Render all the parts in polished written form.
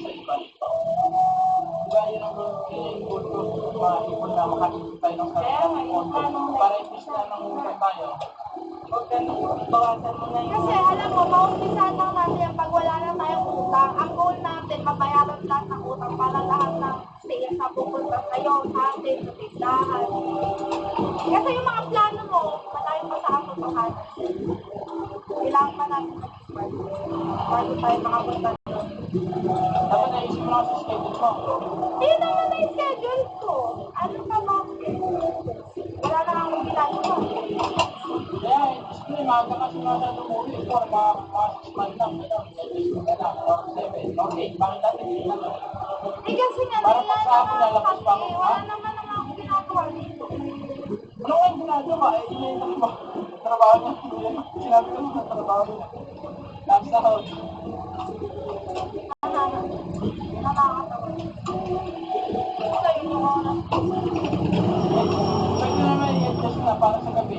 sa iba. Kaya yun ang goal ko, maipon na makakita tayo ng sarili ng pondo. Para imbis na nangungutang tayo, huwag ka bawasan mo na yung... Kasi alam mo, maumpisahan lang natin yung pag wala na tayong utang. Ang goal natin, mabayaran lahat ng utang para lahat ng sales na pupunta sa'yo, sa atin, sa tindahan. Kasi yung mga plano mo, malayo pa sa katotohanan. Kailangan pa natin mag-smart bago tayo makapunta doon. Dapat naisip mo sa schedule mo. Yun naman na yung schedule ko. Ano ka ba? Wala na akong ginagawa. Kaya, isipin, maaga kasi nasa lumuwi for mga 6 months lang, gano'n. 6 lang, or 7, or 8. Bakit natin hindi naman? Eh kasi nga, Para nila pag sa hapon naman lalabas kasi pa ako, wala naman akong ginagawa dito. Ano nga yung ginagawa? Eh, yun yung trabaho niya. Sinabi ko sa trabaho niya. Tapos sahod. Nakakatawa. Wala yung oras. Pwede naman i-adjust na para sa gabi.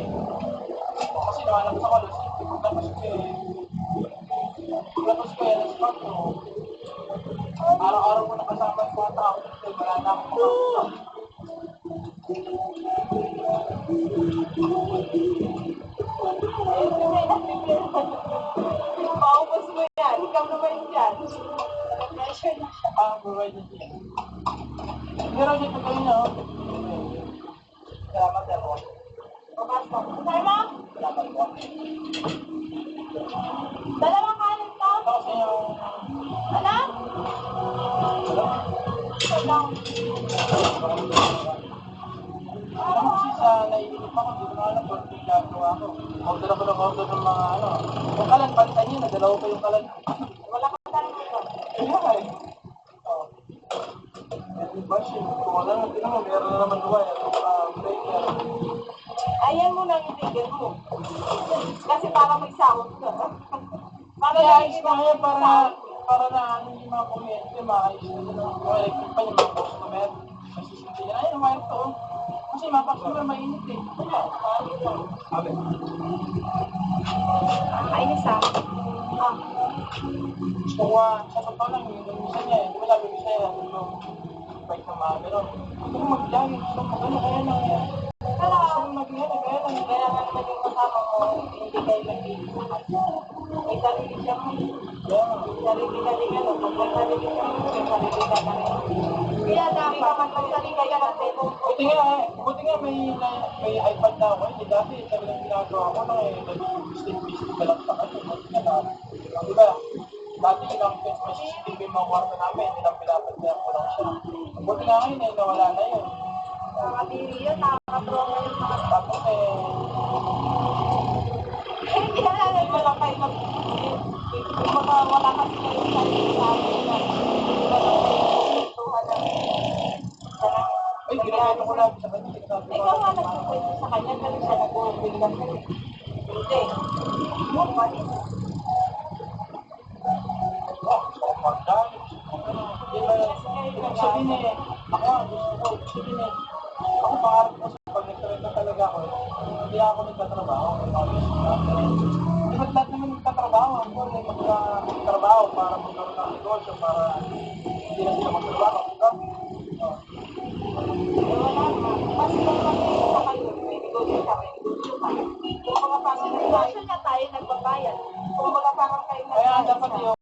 Kasi nakalabas ako alas 5. Paglabas ko eh. Paglabas ko eh, alas 4. Araw-araw ko nakasama yung mga tao. Kasi wala na akong makakusap. Maubos mo yan. Ikaw naman dyan. Pressure na siya. Provide na siya. Pero dito kayo na, oh. Salamat, sir. Bukas mo. Sir mo? Salamat po. Dalawang kanin to? Ito kasi yung... Ano? Ito lang. Ano kasi sa naiinip ako, hindi ko na alam kung ano yung gagawa ko. Order ako ng order ng mga ano. Yung kalan, pansan yun, nadalaw ko yung kalan. Wala ka talaga ito. Kaya nga eh. Oh. Yung machine, kung ano naman, tinan mo, meron na naman wire, breaker. Ayan mo nang itigil mo. Kasi para may sahod ka. Para Kaya ayos nakikita ko mo ngayon yung sahod. para na ano yung mga kuryente, maayos na sila. Yung electric pa yung mga customer. Nasisindi nila, ayun, wire to. Kasi mga customer mainit eh. Kaya, maayos lang. Sabi. Kainis ah. Ah. Gusto ko sa totoo lang, yung minsan niya, di ba sabi ko sa'yo, yung bike na mga gano'n. Gusto ko mag-jogging, gusto ko mag-ano, kaya lang yan. Pero, Gusto ko mag-ano, kaya lang. kaya nga naman yung kasama mo, hindi kayo nag-iisahan. May sarili siya mo. Kaya nga. Sarili ka rin ano. Pag may sarili siya mo, may sarili ka na rin. Kaya dapat, pag sarili ka ng pwedeng Buti nga may iPad na ako, hindi dati talagang ginagawa ko na eh, nag-visit ka lang sa kanya. Buti nga na, di ba? Dati ilang may CCTV yung mga kwarto namin, ilang pinapadyan ko lang siya. Buti nga ngayon eh, nawala na yun. nakakadiri yun, nakakatrauma yung mga Tapos eh, hindi ka na wala kayo mag wala kasi kayo sarili sa akin na hindi ba lang kayo kuwentuhan ng ay, ginagano ko lang sa kanya. ikaw nga nagkukwento sa kanya pero siya nag-uwilan ka rin. Hindi. Mo ba? Oh, gusto ko mag-jogging, gusto ko ano. Di ba, ibig sabihin eh, ako nga, gusto sabihin eh, ako pangarap ko sa pag nag-train na talaga ako, hindi ako nagtatrabaho, may mga